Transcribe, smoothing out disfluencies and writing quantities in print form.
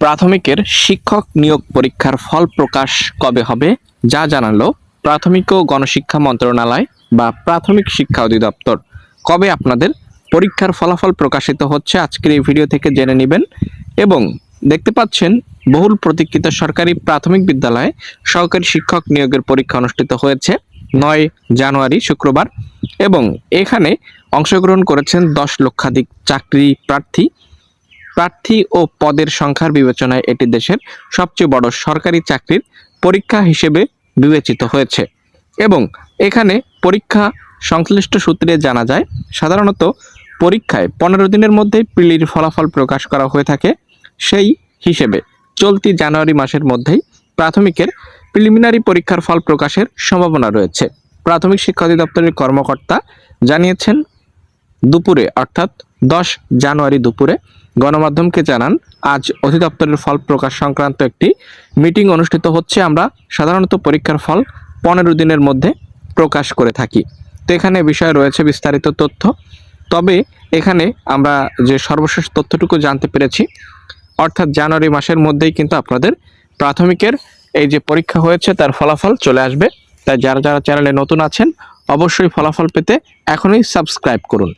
প্রাথমিকের শিক্ষক নিয়োগ পরীক্ষার ফল প্রকাশ কবে হবে যা জানালো প্রাথমিক ও গণশিক্ষা মন্ত্রণালয় বা প্রাথমিক শিক্ষা অধিদপ্তর। কবে আপনাদের পরীক্ষার ফলাফল প্রকাশিত হচ্ছে আজকের এই ভিডিও থেকে জেনে নেবেন। এবং দেখতে পাচ্ছেন বহুল প্রতীক্ষিত সরকারি প্রাথমিক বিদ্যালয়ে সহকারী শিক্ষক নিয়োগের পরীক্ষা অনুষ্ঠিত হয়েছে 9 জানুয়ারি শুক্রবার, এবং এখানে অংশগ্রহণ করেছেন 10 লক্ষাধিক চাকরি প্রার্থী ও পদের সংখ্যার বিবেচনায় এটি দেশের সবচেয়ে বড় সরকারি চাকরির পরীক্ষা হিসেবে বিবেচিত হয়েছে। এবং এখানে পরীক্ষা সংশ্লিষ্ট সূত্রে জানা যায় সাধারণত পরীক্ষায় 15 দিনের মধ্যে প্রিলির ফলাফল প্রকাশ করা হয়ে থাকে। সেই হিসেবে চলতি জানুয়ারি মাসের মধ্যেই প্রাথমিকের প্রিলিমিনারি পরীক্ষার ফল প্রকাশের সম্ভাবনা রয়েছে। প্রাথমিক শিক্ষা অধিদপ্তরের কর্মকর্তা জানিয়েছেন দুপুরে অর্থাৎ 10 জানুয়ারি দুপুরে গণমাধ্যমকে জানান, আজ অধিদপ্তরের ফল প্রকাশ সংক্রান্ত একটি মিটিং অনুষ্ঠিত হচ্ছে। আমরা সাধারণত পরীক্ষার ফল 15 দিনের মধ্যে প্রকাশ করে থাকি। তো এখানে বিষয় রয়েছে বিস্তারিত তথ্য। তবে এখানে আমরা যে সর্বশেষ তথ্যটুকু জানতে পেরেছি, অর্থাৎ জানুয়ারি মাসের মধ্যেই কিন্তু আপনাদের প্রাথমিকের এই যে পরীক্ষা হয়েছে তার ফলাফল চলে আসবে। তাই যারা যারা চ্যানেলে নতুন আছেন অবশ্যই ফলাফল পেতে এখনই সাবস্ক্রাইব করুন।